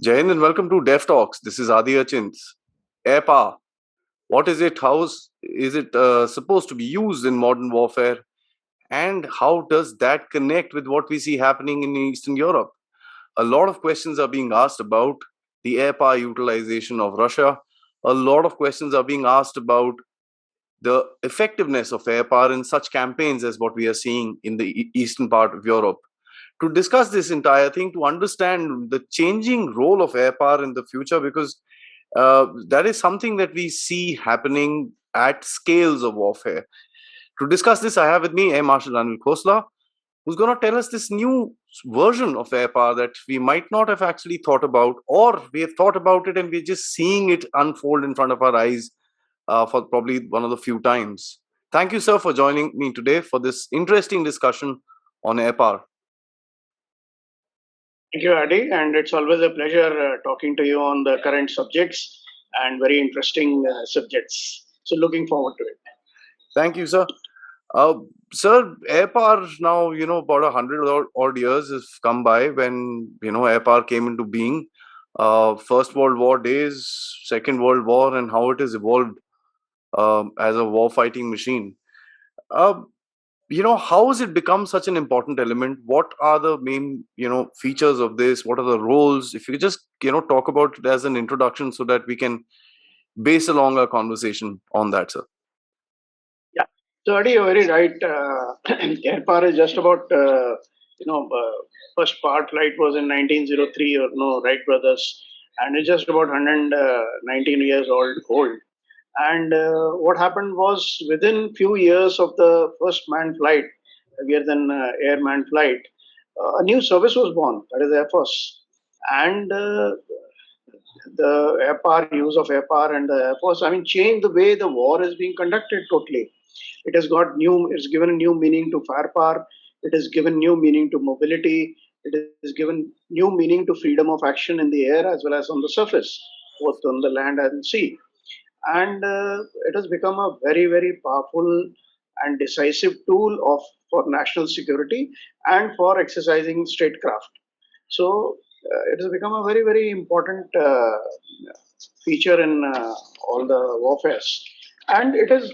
Jai Hind and welcome to Dev Talks. This is Aadi. Air power. What is it? How is it supposed to be used in modern warfare? And how does that connect with what we see happening in Eastern Europe? A lot of questions are being asked about the air power utilization of Russia. A lot of questions are being asked about the effectiveness of air power in such campaigns as what we are seeing in the eastern part of Europe. To discuss this entire thing, to understand the changing role of air power in the future, because that is something that we see happening at scales of warfare. To discuss this, I have with me Marshal Anil Khosla, who's going to tell us this new version of air power that we might not have actually thought about, or we have thought about it and we're just seeing it unfold in front of our eyes for probably one of the few times. Thank you, sir, for joining me today for this interesting discussion on air power. Thank you, Aadi, and it's always a pleasure talking to you on the current subjects and very interesting subjects. So, looking forward to it. Thank you, sir. Uh, Sir, air power now, about 100 odd years has come by when, air power came into being. First World War days, Second World War, and how it has evolved as a war fighting machine. Uh, how has it become such an important element? What are the main, features of this? What are the roles? If you could just, talk about it as an introduction so that we can base along our conversation on that, sir. Yeah. So, Aadi, you're very right. Air power is just about, first part flight was in 1903, or no, Wright brothers, and it's just about 119 years old. And what happened was within few years of the first manned flight, heavier than air manned flight, a new service was born, that is Air Force. And the air power, use of air power and the Air Force, I mean, changed the way the war is being conducted totally. It's given a new meaning to firepower. It has given new meaning to mobility. It has given new meaning to freedom of action in the air as well as on the surface, both on the land and sea. And it has become a very, very powerful and decisive tool for national security and for exercising statecraft. So it has become a very, very important feature in all the warfares. And it has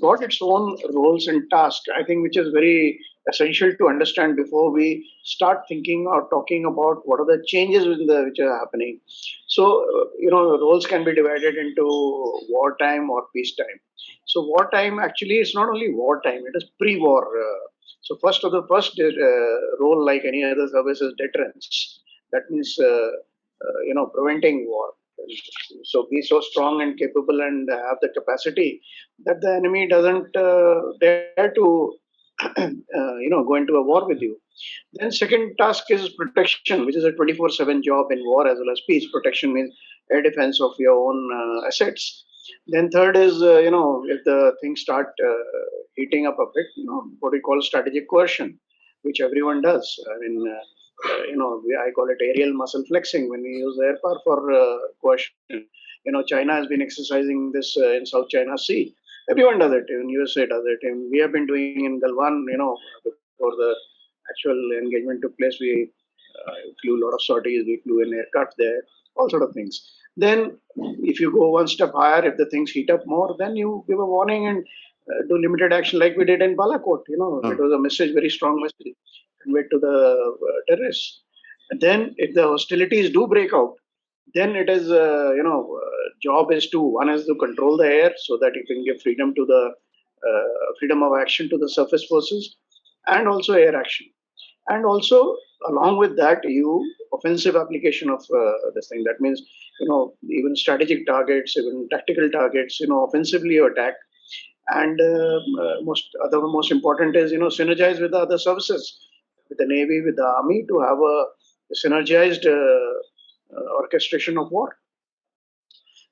got its own roles and tasks, I think, which is very essential to understand before we start thinking or talking about what are the changes which are happening. So, roles can be divided into wartime or peacetime. So, wartime actually is not only wartime, it is pre war. So, first role, like any other service, is deterrence. That means, preventing war. So be so strong and capable and have the capacity that the enemy doesn't dare to, go into a war with you. Then second task is protection, which is a 24/7 job in war as well as peace. Protection means air defense of your own assets. Then third is, if the things start heating up a bit, what we call strategic coercion, which everyone does. I mean, I call it aerial muscle flexing when we use air power for coercion. China has been exercising this in South China Sea. Everyone does it. Even USA does it. And we have been doing in Galwan, before the actual engagement took place. We flew a lot of sorties. We flew in aircraft there, all sort of things. Then, if you go one step higher, if the things heat up more, then you give a warning and do limited action like we did in Balakot. It was a message, very strong message conveyed to the terrorists. And then, if the hostilities do break out, then it is, job is to one is to control the air so that you can give freedom to the freedom of action to the surface forces, and also air action, and also along with that you offensive application of this thing. That means even strategic targets, even tactical targets, offensively you attack, and most important is synergize with the other services, with the navy, with the army, to have a synergized orchestration of war.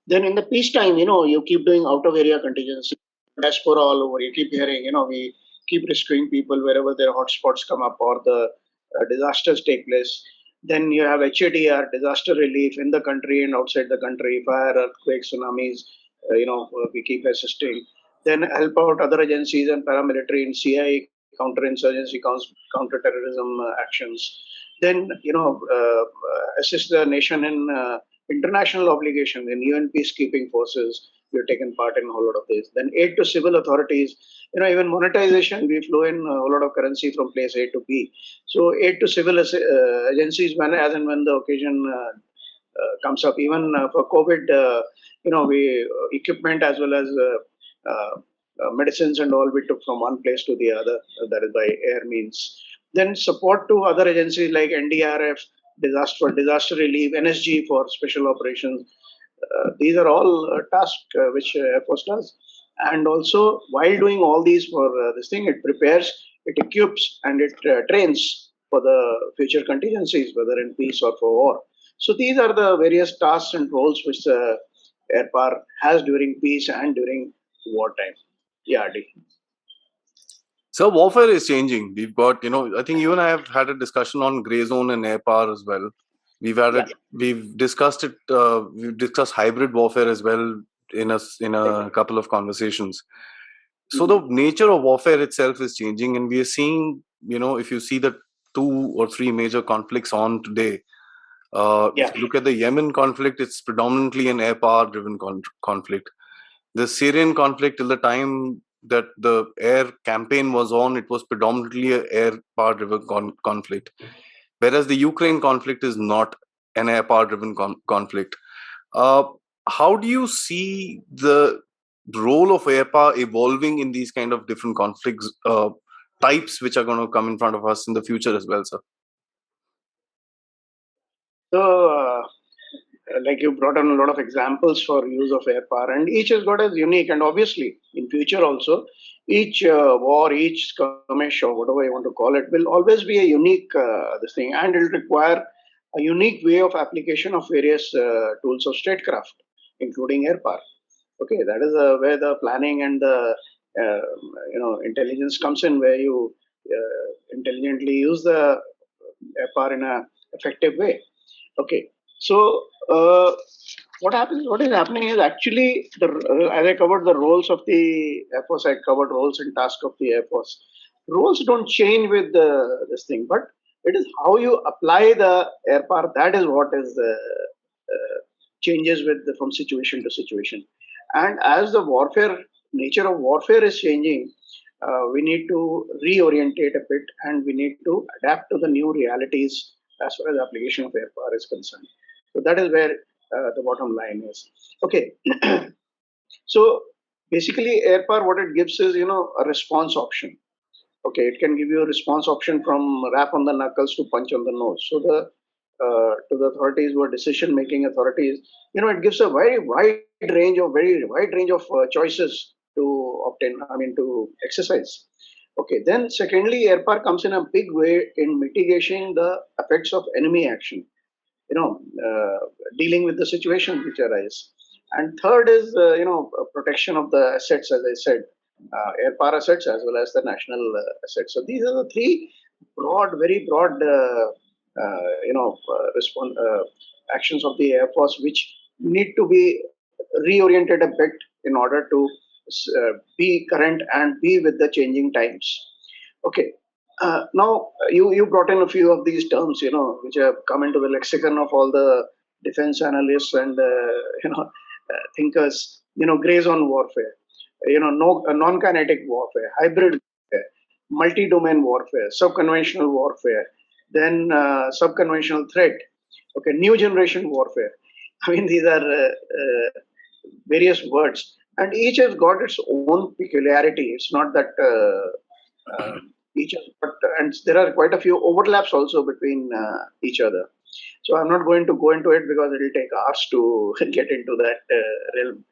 Then in the peacetime, you keep doing out of area contingency, diaspora all over. You keep hearing, we keep rescuing people wherever their hotspots come up or the disasters take place. Then you have HADR, disaster relief in the country and outside the country, fire, earthquakes, tsunamis. We keep assisting. Then help out other agencies and paramilitary in CI counterinsurgency, counter-terrorism actions. Then, assist the nation in international obligations, in UN peacekeeping forces. We have taken part in a whole lot of this. Then aid to civil authorities. Even monetization, we flow in a whole lot of currency from place A to B. So aid to civil agencies when as and when the occasion comes up. Even for COVID, we equipment as well as medicines and all we took from one place to the other. That is by air means. Then support to other agencies like NDRF, disaster relief, NSG for special operations. These are all tasks which Air Force does. And also, while doing all these for this thing, it prepares, it equips, and it trains for the future contingencies, whether in peace or for war. So these are the various tasks and roles which the air power has during peace and during wartime. Yeah, Adi. So warfare is changing. We've got, I think you and I have had a discussion on gray zone and air power as well. Yeah. We've discussed it. We've discussed hybrid warfare as well in a couple of conversations. So the nature of warfare itself is changing, and we are seeing, if you see the 2 or 3 major conflicts on today, if Yeah. you look at the Yemen conflict, it's predominantly an air power driven conflict. The Syrian conflict, till the time that the air campaign was on, it was predominantly an air power driven conflict. Whereas the Ukraine conflict is not an air power driven conflict. Uh, how do you see the role of air power evolving in these kind of different conflicts types which are going to come in front of us in the future as well, sir? So, like you brought on a lot of examples for use of air power, and each has got its unique. And obviously, in future also, each war, each skirmish, or whatever you want to call it, will always be a unique this thing, and it will require a unique way of application of various tools of statecraft, including air power. Okay, that is where the planning and the intelligence comes in, where you intelligently use the air power in a effective way. Okay, so what happens? What is happening is actually as I covered the roles of the Air Force, I covered roles and tasks of the Air Force. Roles don't change with this thing, but it is how you apply the air power that is what is changes from situation to situation. And as the warfare nature of warfare is changing, we need to reorientate a bit, and we need to adapt to the new realities as far as application of air power is concerned. So that is where the bottom line is. Okay, so basically, air power what it gives is a response option. Okay, it can give you a response option from rap on the knuckles to punch on the nose. So the to the authorities who are decision making authorities, it gives a very wide range of choices to obtain. I mean to exercise. Okay, then secondly, air power comes in a big way in mitigating the effects of enemy action. Dealing with the situations which arise. And third is protection of the assets, as I said, air power assets as well as the national assets. So these are the three very broad, actions of the Air Force which need to be reoriented a bit in order to be current and be with the changing times. Okay. Now you brought in a few of these terms, which have come into the lexicon of all the defense analysts and thinkers. Gray zone warfare, no non-kinetic warfare, hybrid warfare, multi-domain warfare, sub-conventional warfare, then sub-conventional threat. Okay, new generation warfare. I mean, these are various words, and each has got its own peculiarity. It's not that each, but and there are quite a few overlaps also between each other. So I'm not going to go into it because it will take hours to get into that realm.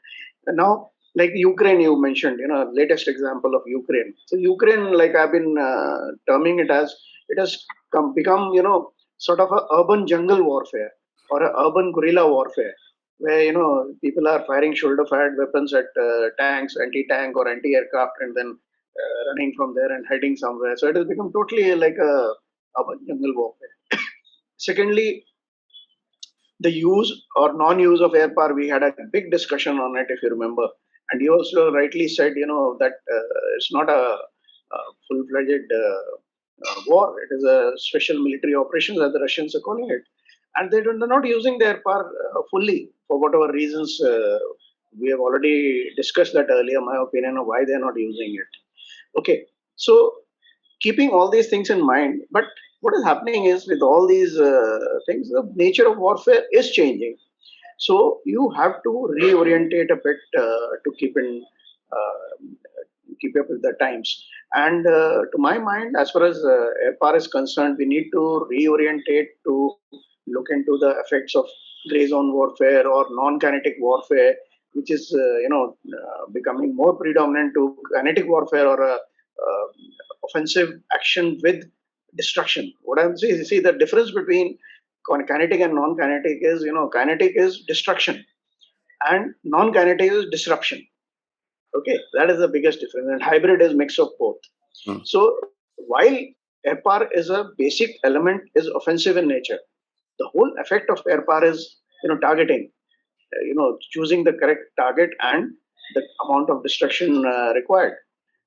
And now, like Ukraine, you mentioned, latest example of Ukraine. So Ukraine, like I've been terming it as, it has become, sort of a urban jungle warfare or a urban guerrilla warfare, where people are firing shoulder-fired weapons at tanks, anti-tank or anti-aircraft, and then running from there and heading somewhere. So it has become totally like a urban jungle warfare. Secondly, the use or non-use of air power, we had a big discussion on it, if you remember. And you also rightly said, that it's not a full-fledged war. It is a special military operation, as the Russians are calling it, and they're not using their power fully for whatever reasons. We have already discussed that earlier. My opinion of why they're not using it. Okay, so keeping all these things in mind, but what is happening is with all these things, the nature of warfare is changing. So you have to reorientate a bit to keep up with the times. And to my mind, as far as air power is concerned, we need to reorientate to look into the effects of gray zone warfare or non-kinetic warfare, which is becoming more predominant to kinetic warfare or offensive action with destruction. What I'm saying, see the difference between kinetic and non-kinetic is, kinetic is destruction and non-kinetic is disruption. Okay, that is the biggest difference. And hybrid is mix of both. Hmm. So while air power is a basic element, is offensive in nature. The whole effect of air power is, targeting, choosing the correct target and the amount of destruction required.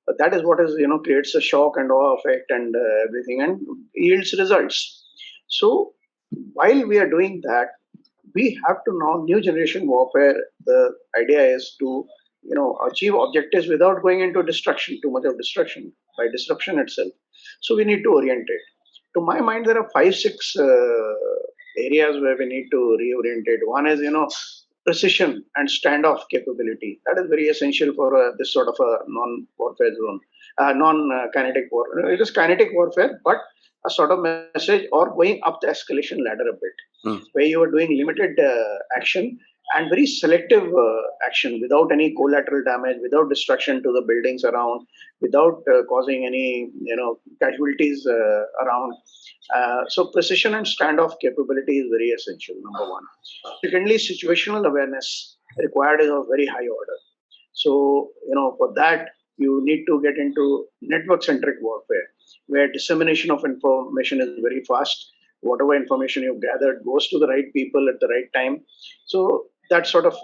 But that is what is, creates a shock and awe effect and everything and yields results. So while we are doing that, we have to now new generation warfare. The idea is to achieve objectives without going into destruction, too much of destruction by disruption itself. So we need to orientate. To my mind, there are 5, 6 areas where we need to reorientate. One is precision and standoff capability. That is very essential for this sort of a non-warfare zone, non-kinetic war. It is kinetic warfare, but a sort of message or going up the escalation ladder a bit, Hmm. where you are doing limited action and very selective action without any collateral damage, without destruction to the buildings around, without causing any casualties around. So precision and standoff capability is very essential. Number one. Secondly, situational awareness required is of very high order. So, for that, you need to get into network centric warfare, where dissemination of information is very fast. Whatever information you've gathered goes to the right people at the right time. So, that sort of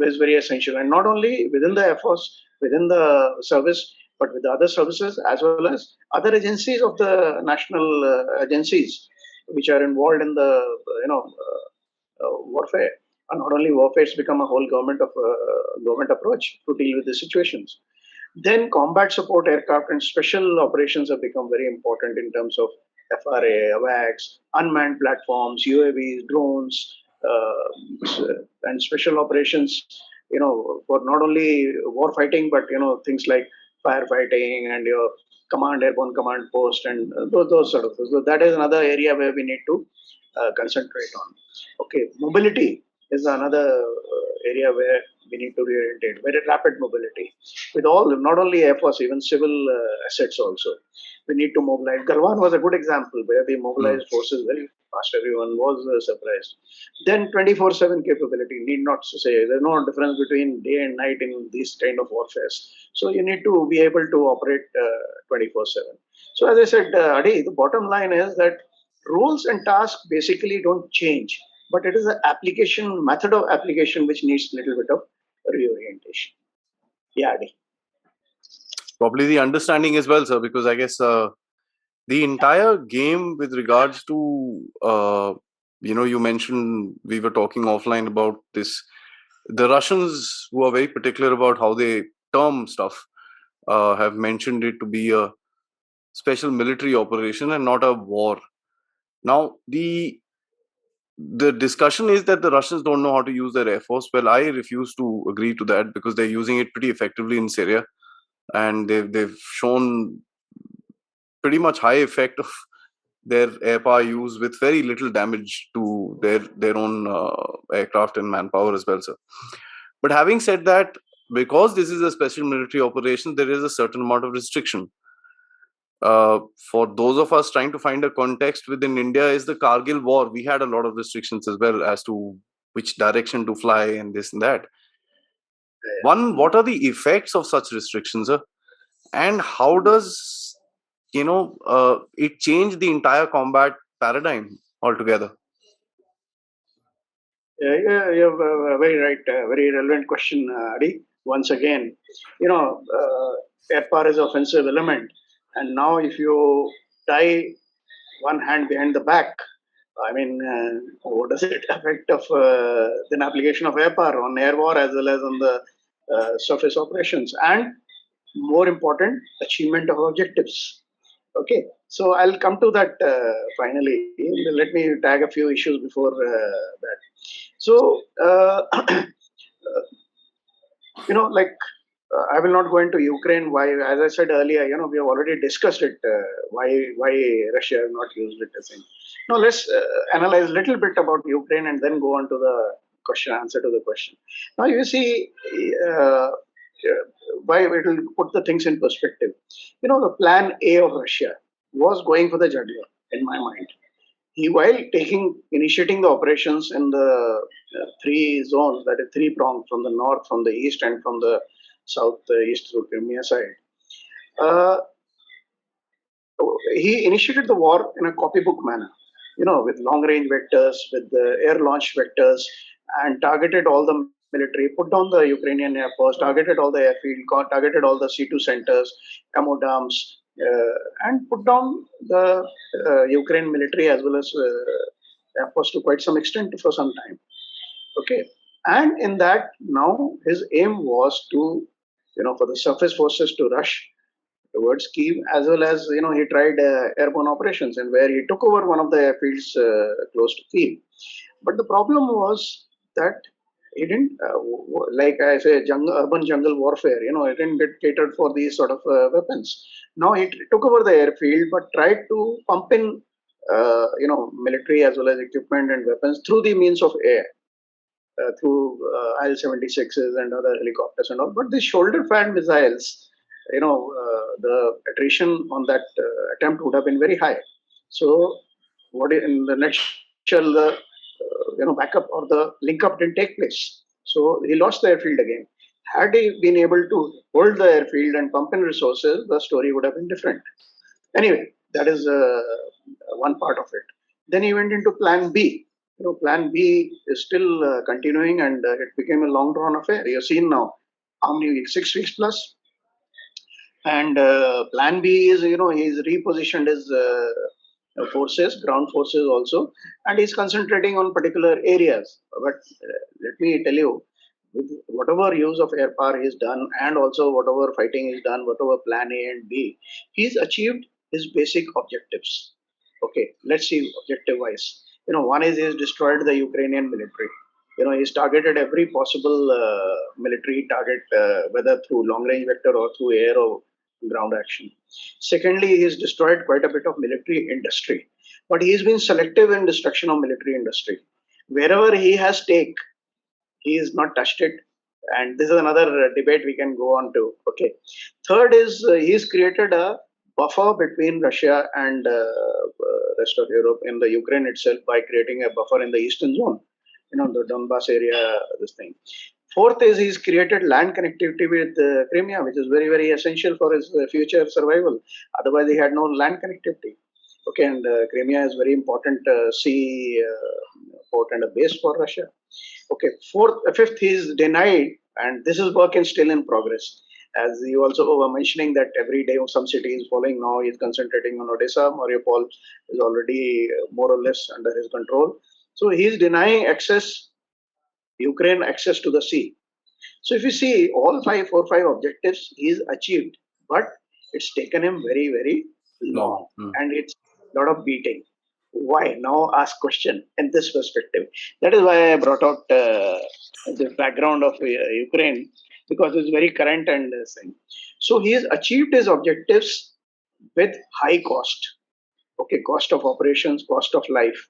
is very essential. And not only within the Air Force, within the service, but with the other services as well as other agencies of the national agencies which are involved in the warfare. And not only warfare, it's become a whole government approach to deal with the situations. Then combat support aircraft and special operations have become very important in terms of FRA, AWACS, unmanned platforms, UAVs, drones, and special operations. For not only war fighting, but things like firefighting and your airborne command post, and those sort of things. So that is another area where we need to concentrate on. Okay, mobility is another area where we need to reorientate. Very rapid mobility with all, not only Air Force, even civil assets also. We need to mobilize. Galwan was a good example where we Hmm. mobilized forces very fast. Everyone was surprised. Then 24/7 capability, need not to say. There's no difference between day and night in these kind of warfares. So you need to be able to operate 24/7. So as I said, Adi, the bottom line is that roles and tasks basically don't change, but it is the application, method of application, which needs a little bit of reorientation. Yeah, Adi. Probably the understanding as well, sir, because I guess the entire game with regards to you mentioned, we were talking offline about this. The Russians, who are very particular about how they term stuff, have mentioned it to be a special military operation and not a war. Now, the discussion is that the Russians don't know how to use their air force. Well, I refuse to agree to that because they're using it pretty effectively in Syria, and they've shown pretty much high effect of their air power use with very little damage to their own aircraft and manpower as well, sir. But having said that, because this is a special military operation, there is a certain amount of restriction. For those of us trying to find a context within India, is the Kargil war. We had a lot of restrictions as well as to which direction to fly and this and that. One, what are the effects of such restrictions, sir? And how does it change the entire combat paradigm altogether? Yeah, you're very right. Very relevant question, Adi. Once again, you know. air power is offensive element. And now if you tie one hand behind the back, I mean, what does it affect of the application of air power on air war as well as on the surface operations, and more important, achievement of objectives. Okay, so I'll come to that finally. Let me tag a few issues before that. So, like I will not go into Ukraine. Why? As I said earlier, we have already discussed it. Why Russia have not used it as in. Now let's analyze a little bit about Ukraine and then go on to the question answer to the question. Now you see, uh, why it will put the things in perspective. The plan A of Russia was going for the jugular in my mind. He, while initiating the operations in the three zones, that is three prongs, from the north, from the east, and from the south east through Crimea side, uh, he initiated the war in a copybook manner, with long range vectors, with the air launch vectors, and targeted all the military, put down the Ukrainian airports, targeted all the airfield, targeted all the C2 centers, ammo dumps, and put down the Ukraine military as well as airports to quite some extent for some time. Okay. And in that, now his aim was to, for the surface forces to rush towards Kiev, as well as he tried airborne operations, and where he took over one of the airfields close to Kiev. But the problem was that he didn't, like I say, urban jungle warfare. It didn't get catered for these sort of weapons. Now he took over the airfield, but tried to pump in, military as well as equipment and weapons through the means of air. Through IL-76s and other helicopters and all, but the shoulder-fired missiles, the attrition on that attempt would have been very high. So, in the nutshell, the backup or the link up didn't take place. So he lost the airfield again. Had he been able to hold the airfield and pump in resources, the story would have been different. Anyway, that is one part of it. Then he went into Plan B. Plan B is still continuing, and it became a long drawn affair. You've seen now how many weeks? 6 weeks plus. And Plan B is, he's repositioned his forces, ground forces also, and he's concentrating on particular areas. But let me tell you, with whatever use of air power he's done, and also whatever fighting he's done, whatever Plan A and B, he's achieved his basic objectives. Okay, let's see objective wise. One is he's destroyed the Ukrainian military. He's targeted every possible military target, whether through long range vector or through air or ground action. Secondly, he's destroyed quite a bit of military industry, but he's been selective in destruction of military industry. Wherever he has stake, he has not touched it. And this is another debate we can go on to. Okay. Third is he's created a buffer between Russia and rest of Europe in the Ukraine itself by creating a buffer in the eastern zone, the Donbass area, this thing. Fourth is he's created land connectivity with Crimea, which is very, very essential for his future survival. Otherwise, he had no land connectivity. Okay, and Crimea is very important sea port and a base for Russia. Okay, fifth, he's denied, and this is work is still in progress. As you also were mentioning that every day some city is falling, now he's concentrating on Odessa. Mariupol is already more or less under his control. So he's denying Ukraine access to the sea. So if you see all four, five objectives, he's achieved, but it's taken him very, very long, and it's a lot of beating. Why? Now ask question in this perspective. That is why I brought out the background of Ukraine, because it's very current and thing. So he has achieved his objectives with high cost. Okay, cost of operations, cost of life.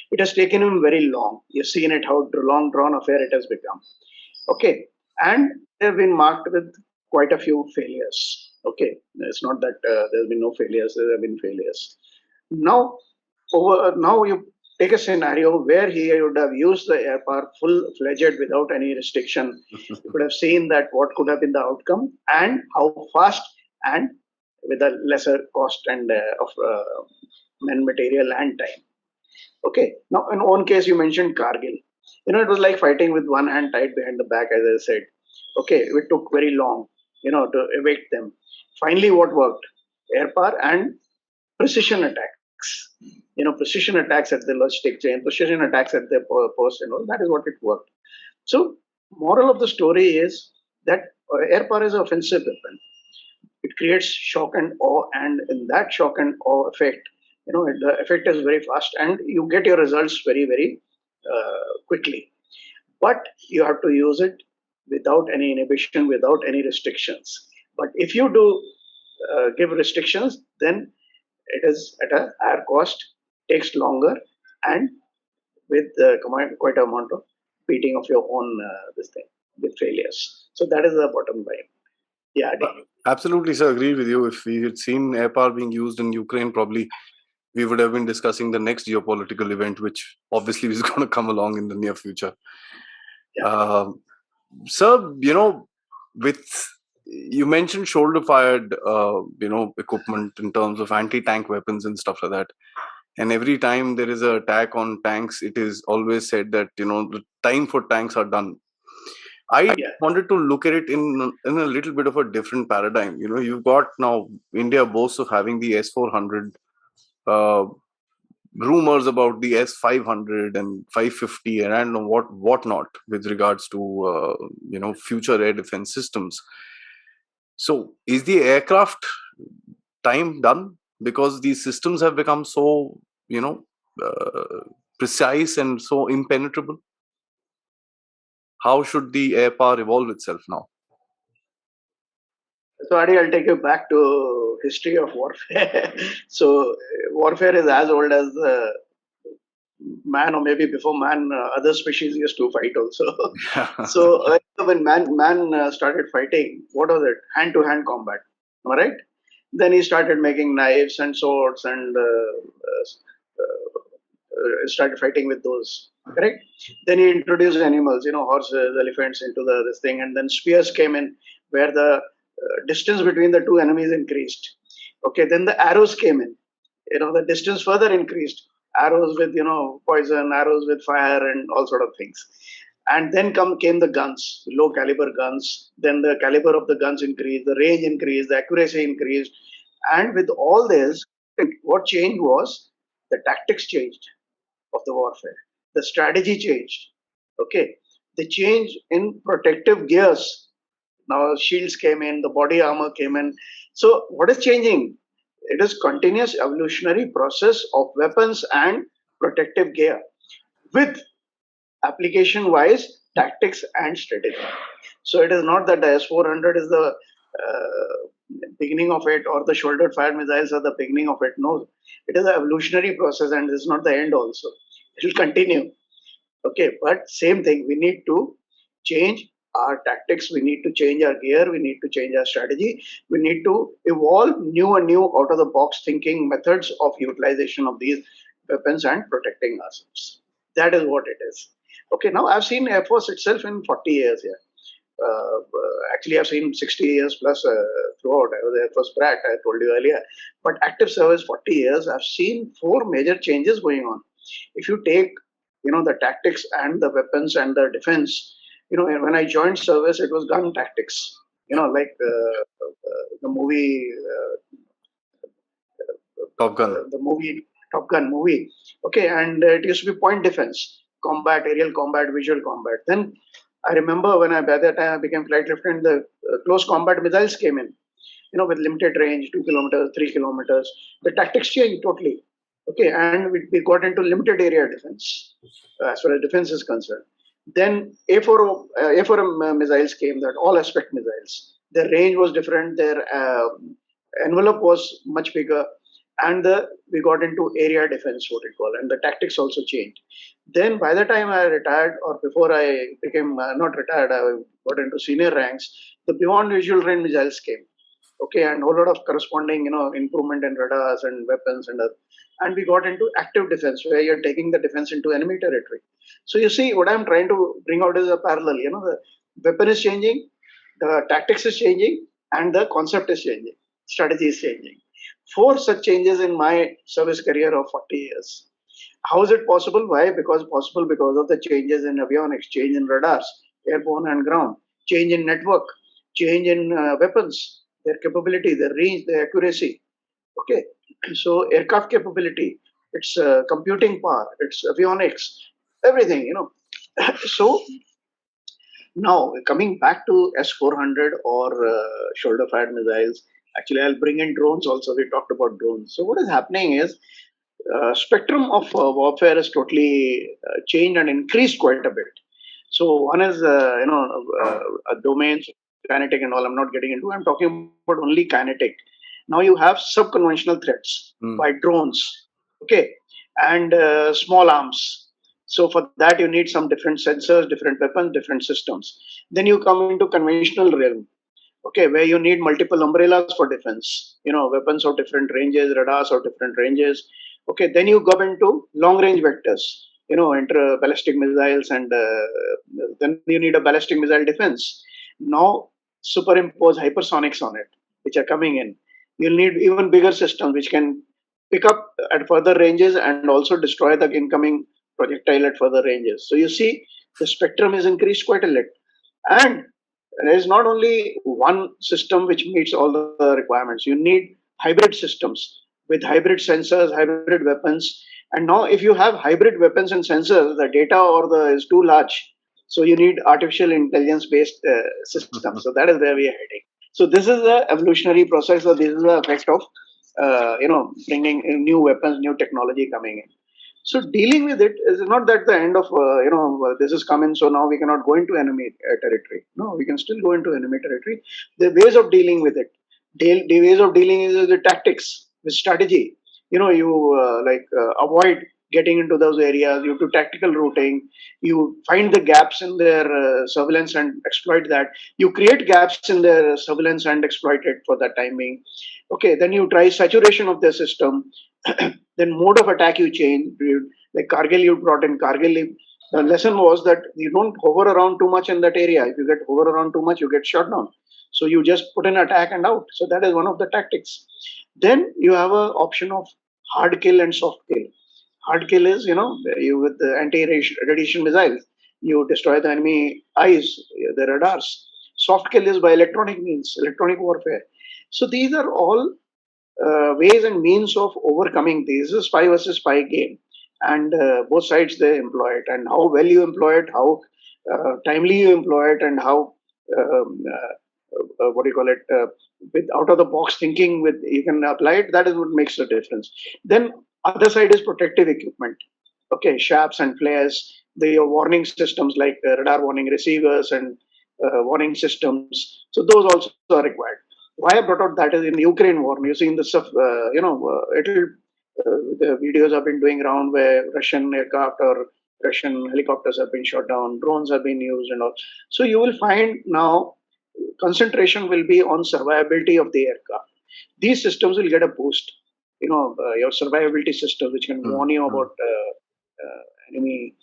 It has taken him very long. You've seen it, how long drawn affair it has become. Okay, and they've been marked with quite a few failures. Okay, it's not that there's been no failures, there have been failures. Now, now you take a scenario where he would have used the air power full-fledged without any restriction. You could have seen that what could have been the outcome and how fast and with a lesser cost and of man, material and time. Okay. Now, in one case, you mentioned Kargil. It was like fighting with one hand tied behind the back, as I said. Okay, it took very long. to evict them. Finally, what worked? Air power and precision attacks. Precision attacks at the logistic chain, precision attacks at the post, that is what it worked. So, moral of the story is that air power is an offensive weapon. It creates shock and awe, and in that shock and awe effect, the effect is very fast, and you get your results very, very quickly. But you have to use it without any inhibition, without any restrictions. But if you do give restrictions, then it is at a higher cost, takes longer, and with quite a amount of beating of your own this thing with failures. So that is the bottom line. Yeah, Adi. Absolutely, sir. Agree with you. If we had seen air power being used in Ukraine, probably we would have been discussing the next geopolitical event, which obviously is going to come along in the near future. Yeah. Sir, with you mentioned shoulder-fired, equipment in terms of anti-tank weapons and stuff like that. And every time there is an attack on tanks, it is always said that the time for tanks are done. I Yeah. wanted to look at it in a little bit of a different paradigm. You've got now India boasts of having the S-400, rumors about the S-500 and 550, and I don't know whatnot with regards to future air defense systems. So, is the aircraft time done because these systems have become so precise and so impenetrable? How should the air power evolve itself now? So Adi, I'll take you back to history of warfare. So warfare is as old as man, or maybe before man, other species used to fight also. So when man started fighting, what was it? Hand to hand combat. Am I right? Then he started making knives and swords and started fighting with those. Correct. Then he introduced animals, horses, elephants into this thing, and then spears came in, where the distance between the two enemies increased. Okay. Then the arrows came in. The distance further increased. Arrows with poison, arrows with fire, and all sort of things. And then came the guns, low caliber guns. Then the caliber of the guns increased, the range increased, the accuracy increased. And with all this, what changed was the tactics changed of the warfare. The strategy changed. Okay. The change in protective gears. Now shields came in, the body armor came in. So what is changing? It is continuous evolutionary process of weapons and protective gear with application wise tactics and strategy. So it is not that the S-400 is the beginning of it, or the shoulder fired missiles are the beginning of it. No, it is an evolutionary process, and this is not the end also. It will continue. Okay, but same thing, we need to change our tactics, we need to change our gear, we need to change our strategy, we need to evolve new and new out of the box thinking methods of utilization of these weapons and protecting ourselves. That is what it is. Okay, now I've seen Air Force itself in 40 years here. Actually, I've seen 60 years plus throughout. I was Air Force brat, I told you earlier. But active service 40 years, I've seen four major changes going on. If you take, the tactics and the weapons and the defense, when I joined service, it was gun tactics. Like the movie, Top Gun. the movie Top Gun movie. Okay, and it used to be point defense, combat, aerial combat, visual combat. Then I remember when by that time I became flight lieutenant, the close combat missiles came in. With limited range, 2 kilometers, 3 kilometers. The tactics changed totally. Okay, and we got into limited area defense as far as defense is concerned. Then A4M missiles came, that all aspect missiles. Their range was different, their envelope was much bigger, and we got into area defense, what it call, and the tactics also changed. Then by the time I retired, or before I became not retired, I got into senior ranks, the beyond visual range missiles came. Okay, and a whole lot of corresponding improvement in radars and weapons and we got into active defense, where you're taking the defense into enemy territory. So you see, what I'm trying to bring out is a parallel. The weapon is changing, the tactics is changing, and the concept is changing, strategy is changing. Four such changes in my service career of 40 years. How is it possible? Why? Possible because of the changes in avionics, change in radars, airborne and ground, change in network, change in weapons, their capability, their range, their accuracy. Okay, so aircraft capability, its computing power, its avionics, everything, So now coming back to S-400 or shoulder-fired missiles, actually I'll bring in drones also. We talked about drones. So what is happening is spectrum of warfare is totally changed and increased quite a bit. So one is domains, kinetic and all. I'm not getting into. I'm talking about only kinetic. Now you have sub-conventional threats by Mm. drones, okay, and small arms. So for that you need some different sensors, different weapons, different systems. Then you come into conventional realm, okay, where you need multiple umbrellas for defense, weapons of different ranges, radars of different ranges. Okay, then you go into long range vectors, inter ballistic missiles, and then you need a ballistic missile defense. Now superimpose hypersonics on it, which are coming in. You'll need even bigger systems which can pick up at further ranges and also destroy the incoming projectile at further ranges. So you see, the spectrum is increased quite a lot. And there is not only one system which meets all the requirements. You need hybrid systems with hybrid sensors, hybrid weapons. And now, if you have hybrid weapons and sensors, the data or the is too large. So you need artificial intelligence based systems. So that is where we are heading. So this is the evolutionary process, or this is the effect of bringing in new weapons, new technology coming in. So dealing with it is not that the end of this is coming, so now we cannot go into enemy territory. No, we can still go into enemy territory. The ways of dealing with it, the ways of dealing is the tactics, the strategy. You avoid getting into those areas. You do tactical routing. You find the gaps in their surveillance and exploit that. You create gaps in their surveillance and exploit it for that timing. Okay, then you try saturation of the system. Then mode of attack you change. Like Kargil, you brought in Kargil. The lesson was that you don't hover around too much in that area. If you get hover around too much, you get shot down. So you just put an attack and out. So that is one of the tactics. Then you have a option of hard kill and soft kill. Hard kill is, you with the anti-radiation missiles, you destroy the enemy eyes, the radars. Soft kill is by electronic means, electronic warfare. So these are all ways and means of overcoming these. This is spy versus spy game, and both sides they employ it, and how well you employ it, how timely you employ it, and how what do you call it, with out of the box thinking with you can apply it. That is what makes the difference. Then other side is protective equipment. Okay, sharps and flares, the warning systems like radar warning receivers and warning systems. So those also are required. Why I brought out that is in the Ukraine war. You see in the stuff, it'll the videos have been doing around where Russian aircraft or Russian helicopters have been shot down, drones have been used, and all. So you will find now concentration will be on survivability of the aircraft. These systems will get a boost. Your survivability system, which can warn Mm. you about Mm. enemy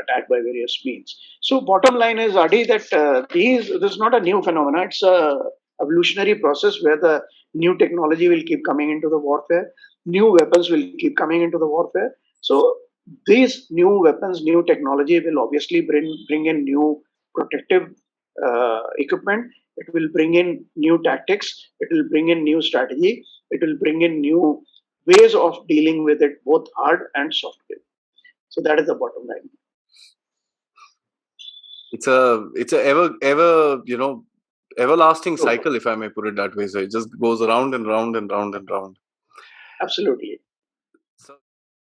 attack by various means. So bottom line is, Adi, that this is not a new phenomenon. It's a evolutionary process where the new technology will keep coming into the warfare, new weapons will keep coming into the warfare. So these new weapons, new technology will obviously bring in new protective equipment. It will bring in new tactics. It will bring in new strategy. It will bring in new ways of dealing with it, both hard and soft. So that is the bottom line. It's a ever everlasting So, cycle, if I may put it that way. So it just goes around and round and round and round. absolutely.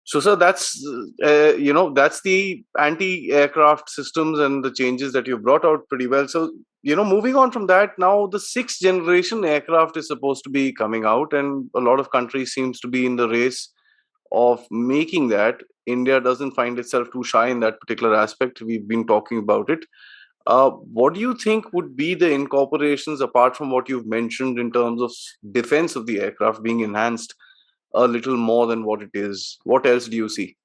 So, sir, that's the anti-aircraft systems and the changes that you brought out pretty well. So, moving on from that, now the sixth generation aircraft is supposed to be coming out, and a lot of countries seems to be in the race of making that. India doesn't find itself too shy in that particular aspect. We've been talking about it. What do you think would be the incorporations apart from what you've mentioned in terms of defense of the aircraft being enhanced a little more than what it is? What else do you see?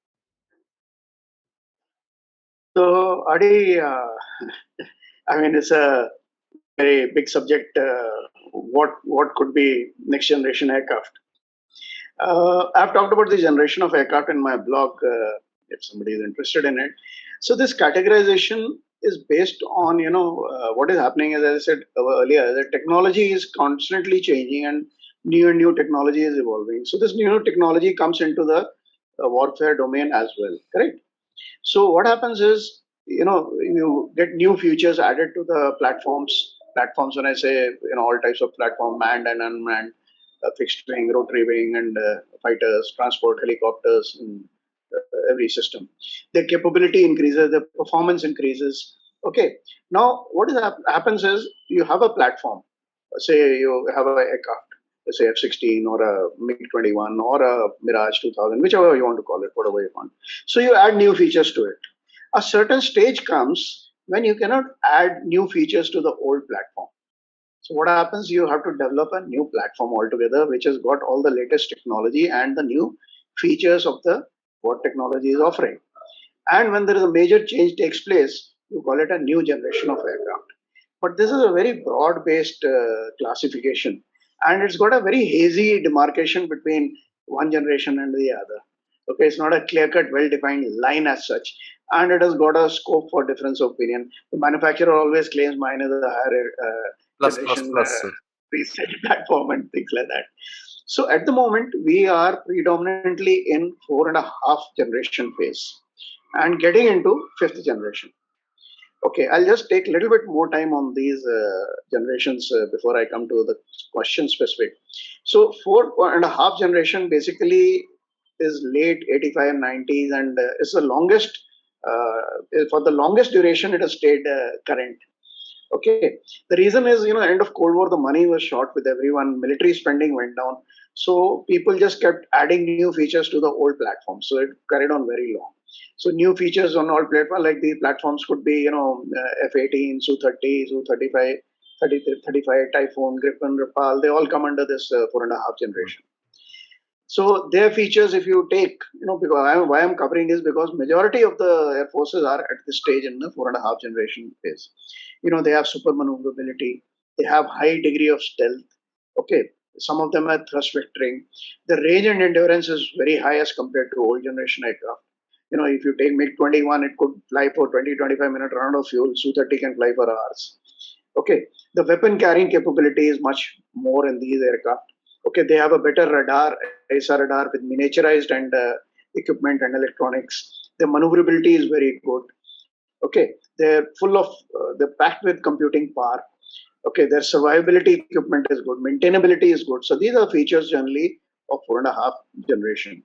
So, Adi, I mean, it's a very big subject. What could be next generation aircraft? I've talked about the generation of aircraft in my blog. If somebody is interested in it, so this categorization is based on, what is happening is, as I said earlier, the technology is constantly changing and new technology is evolving. So this new technology comes into the warfare domain as well, correct? So what happens is, you get new features added to the platforms. Platforms, when I say, all types of platform, manned and unmanned, fixed wing, rotary wing, and fighters, transport, helicopters, and every system. Their capability increases, their performance increases. Okay. Now, what happens is you have a platform. Say you have an aircraft, say F-16 or a MiG-21 or a Mirage 2000, whichever you want to call it, whatever you want. So you add new features to it. A certain stage comes when you cannot add new features to the old platform. So what happens? You have to develop a new platform altogether, which has got all the latest technology and the new features of the what technology is offering. And when there is a major change takes place, you call it a new generation of aircraft. But this is a very broad-based classification, and it's got a very hazy demarcation between one generation and the other. Okay, it's not a clear-cut, well-defined line as such, and it has got a scope for difference of opinion. The manufacturer always claims mine is a higher Plus, plus, generation plus, sir. preset platform and things like that. So at the moment, we are predominantly in 4.5 generation phase and getting into fifth generation. Okay, I'll just take a little bit more time on these generations before I come to the question specific. So 4.5 generation basically is late 85 90s, and it's the longest, for the longest duration it has stayed current. Okay, the reason is, end of Cold War, the money was short with everyone, military spending went down, so people just kept adding new features to the old platform. So it carried on very long. So new features on all platforms, like these platforms could be, F-18, Su-30, Su-35, 35, Typhoon, Gripen, Rafale. They all come under this 4.5 generation. So their features, if you take, because why I'm covering is because majority of the air forces are at this stage in the 4.5 generation phase. They have super maneuverability. They have high degree of stealth. Okay, some of them are thrust vectoring. The range and endurance is very high as compared to old generation aircraft. If you take MiG-21, it could fly for 20-25 minutes run out of fuel. Su-30 can fly for hours. Okay, the weapon carrying capability is much more in these aircraft. Okay, they have a better radar, ASA radar with miniaturized and equipment and electronics. The maneuverability is very good. Okay, they're full of, they're packed with computing power. Okay, their survivability equipment is good, maintainability is good. So these are features generally of 4.5 generation.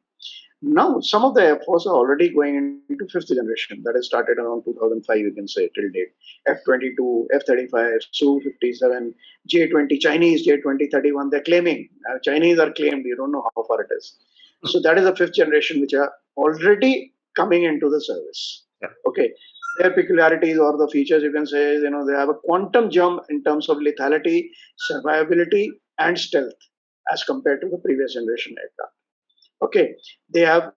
Now, some of the Air Force are already going into fifth generation. That has started around 2005, you can say, till date. F-22, F-35, Su-57, J-20, Chinese J-20-31, they're claiming. Chinese are claimed, you don't know how far it is. So that is the fifth generation, which are already coming into the service. Yeah. Okay. Their peculiarities or the features, you can say, is, they have a quantum jump in terms of lethality, survivability, and stealth as compared to the previous generation aircraft. Okay, they have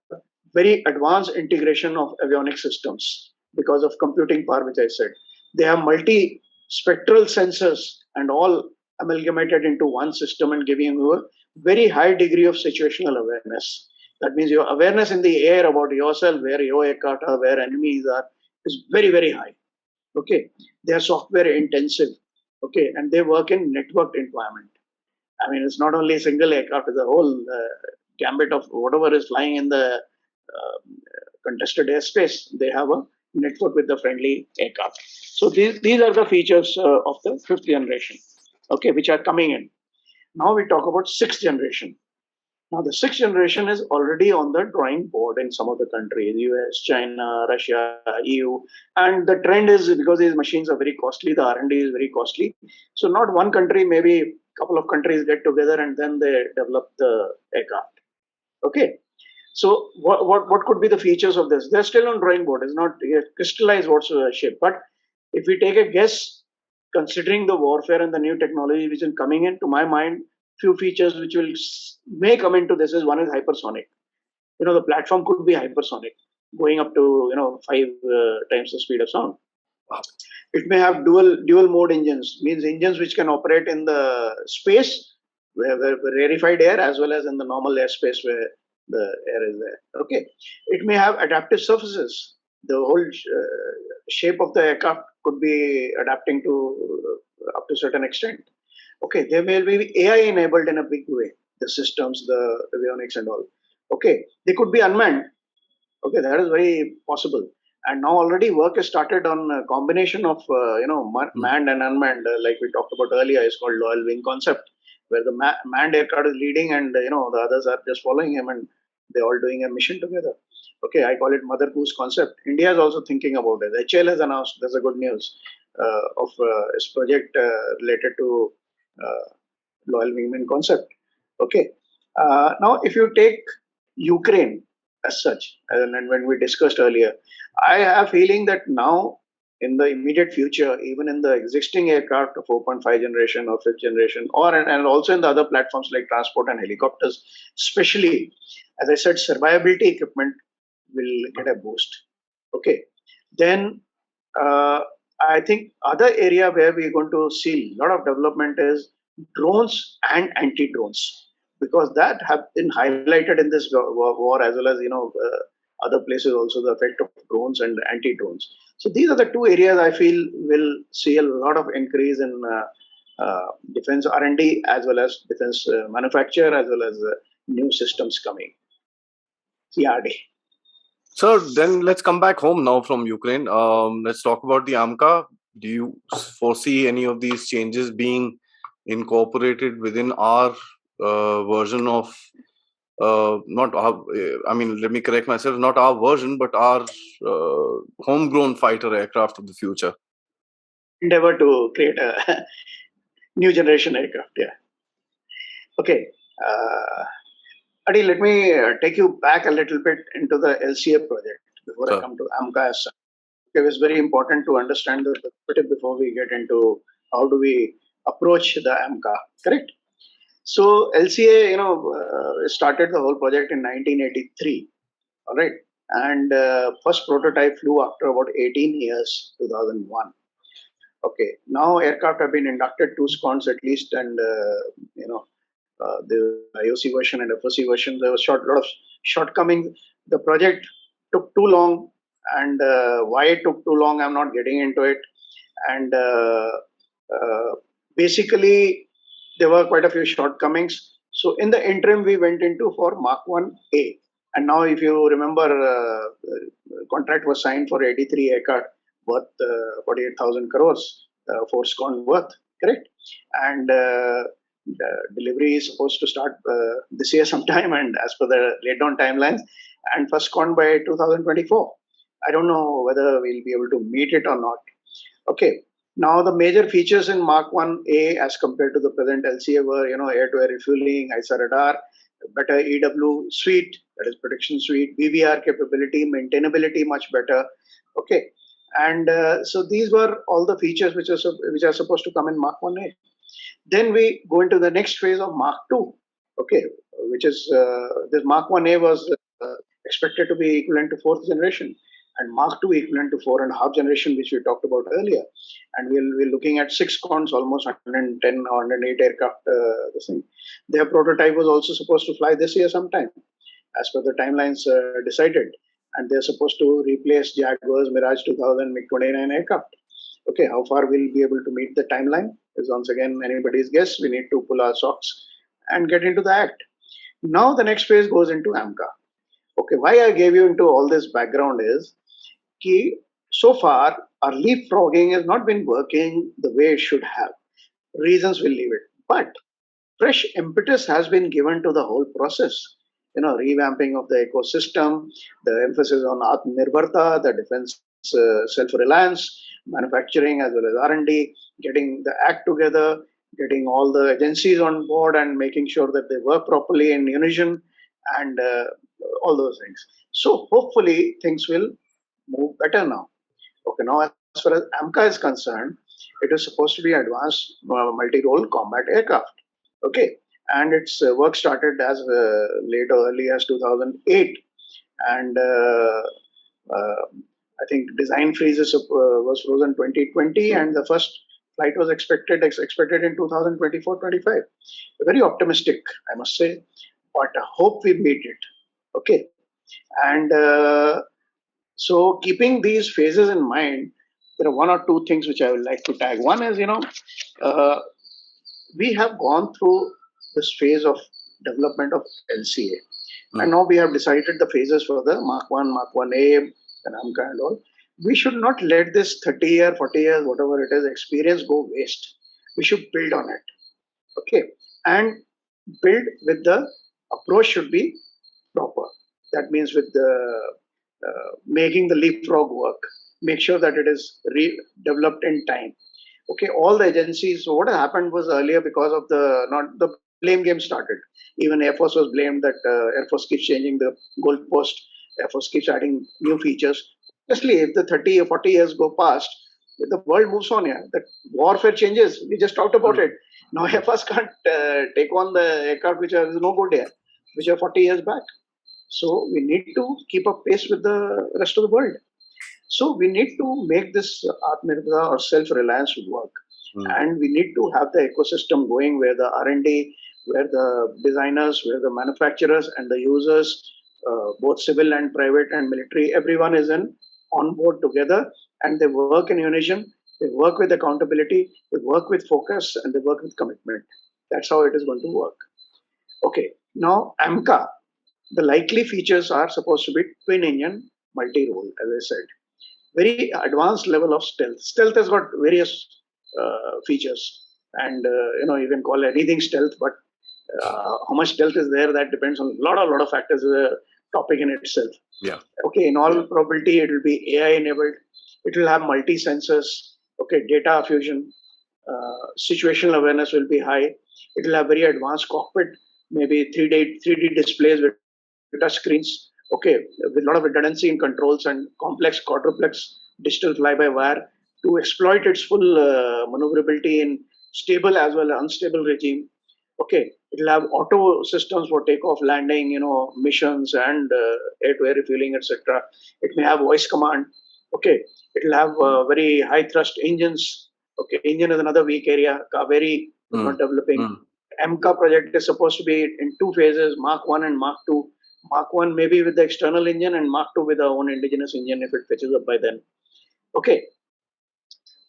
very advanced integration of avionic systems because of computing power, which I said. They have multi-spectral sensors and all amalgamated into one system and giving you a very high degree of situational awareness. That means your awareness in the air about yourself, where your aircraft are, where enemies are, is very, very high. Okay, they are software intensive. Okay, and they work in networked environment. I mean, it's not only a single aircraft; it's a whole gambit of whatever is flying in the contested airspace. They have a network with the friendly aircraft. So these are the features of the fifth generation, okay, which are coming in. Now we talk about sixth generation. Now the sixth generation is already on the drawing board in some of the countries, US, China, Russia, EU, and the trend is because these machines are very costly, the R&D is very costly. So not one country, maybe a couple of countries get together and then they develop the aircraft. Okay. So what could be the features of this? They're still on drawing board. It's not yet crystallized what's the shape. But if we take a guess, considering the warfare and the new technology which is coming in, to my mind, few features which may come into this is one is hypersonic. The platform could be hypersonic, going up to 5 times the speed of sound. Wow. It may have dual mode engines, means engines which can operate in the space, where rarefied air, as well as in the normal airspace where the air is there. Okay, it may have adaptive surfaces. The whole shape of the aircraft could be adapting to up to a certain extent. Okay, they will be AI enabled in a big way. The systems, the avionics, and all. Okay, they could be unmanned. Okay, that is very possible. And now already work has started on a combination of Mm. manned and unmanned, like we talked about earlier. It's called loyal wing concept, where the manned aircraft is leading, and the others are just following him, and they're all doing a mission together. Okay, I call it mother goose concept. India is also thinking about it. HL has announced. There's a good news of its project related to uh, loyal wingman concept. Okay, now if you take Ukraine as such, and when we discussed earlier, I have a feeling that now in the immediate future, even in the existing aircraft of 4.5 generation or 5th generation, or and also in the other platforms like transport and helicopters, especially, as I said, survivability equipment will get a boost. Okay, then uh, I think other area where we're going to see a lot of development is drones and anti-drones, because that have been highlighted in this war, as well as other places also, the effect of drones and anti-drones. So these are the two areas I feel will see a lot of increase in defense R&D, as well as defense manufacture, as well as new systems coming. Yeah. So then let's come back home now from Ukraine. Let's talk about the AMCA. Do you foresee any of these changes being incorporated within our version of not our, I mean, let me correct myself, not our version, but our homegrown fighter aircraft of the future? Endeavor to create a new generation aircraft. Yeah. Okay. Uh, Adi, let me take you back a little bit into the LCA project before I So, come to AMCA as such. It was very important to understand the perspective before we get into how do we approach the AMCA. Correct. So LCA, started the whole project in 1983. All right, and first prototype flew after about 18 years, 2001. Okay, now aircraft have been inducted two squadrons at least, and the IOC version and FOC version. There was lot of shortcomings. The project took too long, and why it took too long, I'm not getting into it. And uh, basically, there were quite a few shortcomings. So in the interim, we went into for Mach 1A. And now, if you remember, contract was signed for 83 aircraft worth 48,000 crores, for SCON worth, correct? And the delivery is supposed to start this year sometime, and as per the laid down timelines, and first con by 2024. I don't know whether we'll be able to meet it or not. Okay. Now the major features in Mark 1A as compared to the present LCA were, air-to-air refueling, ISA radar, better EW suite, that is protection suite, BVR capability, maintainability much better. Okay. And so these were all the features which are supposed to come in Mark 1A. Then we go into the next phase of Mark 2, okay, which is this Mark 1A was expected to be equivalent to fourth generation, and Mark 2 equivalent to four and a half generation, which we talked about earlier. And we're looking at six cons, almost 110 or 108 aircraft. This thing. Their prototype was also supposed to fly this year sometime, as per the timelines decided. And they're supposed to replace Jaguar's Mirage 2000 MiG-29 aircraft. Okay, how far we'll be able to meet the timeline is once again anybody's guess. We need to pull our socks and get into the act. Now the next phase goes into AMCA. Okay, why I gave you into all this background is that so far our leapfrogging has not been working the way it should have. Reasons will leave it. But fresh impetus has been given to the whole process. Revamping of the ecosystem, the emphasis on Atmanirbharta, the defense self-reliance, manufacturing as well as R&D, getting the act together, getting all the agencies on board and making sure that they work properly in unison, and all those things. So hopefully things will move better now. Okay, now as far as AMCA is concerned, it is supposed to be advanced multi-role combat aircraft. Okay, and its work started as late or early as 2008, and uh, I think design freezes was frozen 2020, and the first flight was expected in 2024-25. Very optimistic, I must say, but I hope we meet it. Okay, and so keeping these phases in mind, there are one or two things which I would like to tag. One is, uh, we have gone through this phase of development of LCA, and Mm. now we have decided the phases for the Mark 1, Mark 1A, and AMCA and all. We should not let this 30 year, 40 years, whatever it is, experience go waste. We should build on it. Okay. And build with the approach should be proper. That means with the making the leapfrog work, make sure that it is developed in time. Okay, all the agencies. So what happened was earlier because of the not the blame game started. Even Air Force was blamed that Air Force keeps changing the goalpost. Air Force keeps adding new features. Obviously, if the 30 or 40 years go past, the world moves on. Yeah, the warfare changes. We just talked about Mm. it. Now Air Force can't take on the aircraft which are no good here, which are 40 years back. So we need to keep up pace with the rest of the world. So we need to make this Atmanirbhar or self-reliance work, Mm. and we need to have the ecosystem going where the R&D, where the designers, where the manufacturers and the users, both civil and private and military, everyone is in on board together, and they work in unison. They work with accountability, they work with focus, and they work with commitment. That's how it is going to work. Okay, now AMCA, the likely features are supposed to be twin engine, multi role, as I said. Very advanced level of stealth. Stealth has got various features, and you can call anything stealth, but how much stealth is there, that depends on a lot of factors. Is a topic in itself. Yeah. Okay, in all probability, it will be AI enabled. It will have multi sensors. Okay, data fusion, situational awareness will be high. It will have very advanced cockpit, maybe 3D displays with touch screens. Okay, with a lot of redundancy in controls and complex quadruplex digital fly-by-wire to exploit its full maneuverability in stable as well as unstable regime. Okay, it'll have auto systems for takeoff, landing, missions and air-to-air refueling, etc. It may have voice command. Okay, it'll have very high thrust engines. Okay, engine is another weak area. Kaveri is not Mm. developing. Mm. MCA project is supposed to be in two phases, Mark 1 and Mark 2. Mark 1 maybe with the external engine and Mark 2 with our own indigenous engine if it fetches up by then. Okay,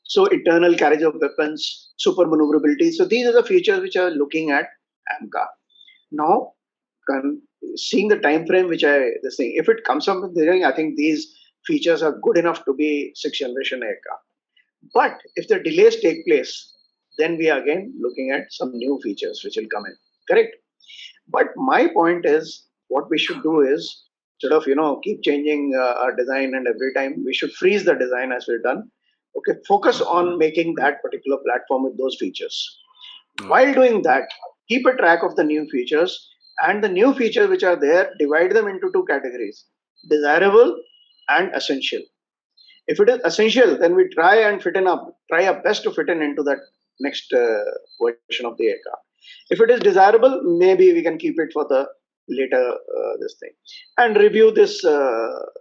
so internal carriage of weapons, super maneuverability. So these are the features which are looking at AMCA. Now, seeing the time frame which this thing, if it comes up with the, I think these features are good enough to be sixth generation aircraft. But if the delays take place, then we are again looking at some new features which will come in. Correct. But my point is, what we should do is sort of keep changing our design, and every time we should freeze the design as we've done. Okay, focus on making that particular platform with those features. Mm. While doing that, keep a track of the new features, and the new features which are there, divide them into two categories: desirable and essential. If it is essential, then we try our best to fit in into that next version of the aircraft. If it is desirable, maybe we can keep it for the later this thing, and review this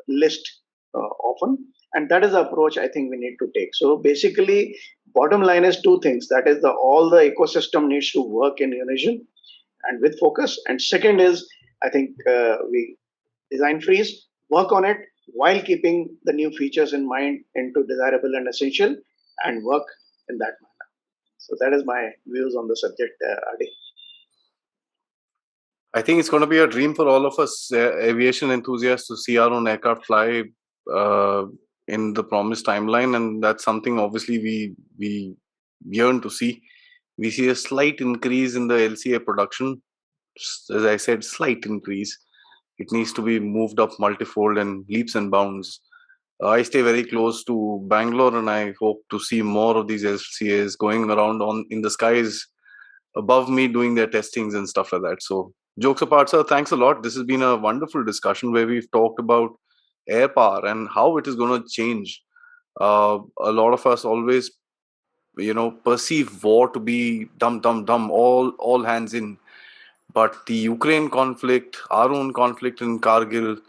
list often. And that is the approach I think we need to take. So basically, bottom line is two things. That is, the all the ecosystem needs to work in unison and with focus. And second is, I think we design freeze, work on it while keeping the new features in mind into desirable and essential, and work in that manner. So that is my views on the subject, Adi. I think it's going to be a dream for all of us aviation enthusiasts to see our own aircraft fly uh, in the promised timeline, and that's something obviously we yearn to see. We see a slight increase in the LCA production. As I said, slight increase. It needs to be moved up multifold and leaps and bounds. I stay very close to Bangalore, and I hope to see more of these LCAs going around on in the skies above me doing their testings and stuff like that. So, jokes apart, sir, thanks a lot. This has been a wonderful discussion where we've talked about air power and how it is going to change. A lot of us always, perceive war to be dum dum dum, all hands in. But the Ukraine conflict, our own conflict in Kargil,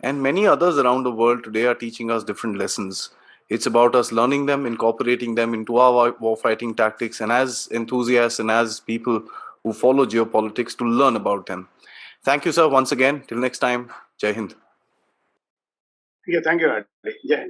and many others around the world today are teaching us different lessons. It's about us learning them, incorporating them into our warfighting tactics, and as enthusiasts and as people who follow geopolitics to learn about them. Thank you, sir, once again. Till next time, Jai Hind. Yeah, thank you, Adi. Yeah.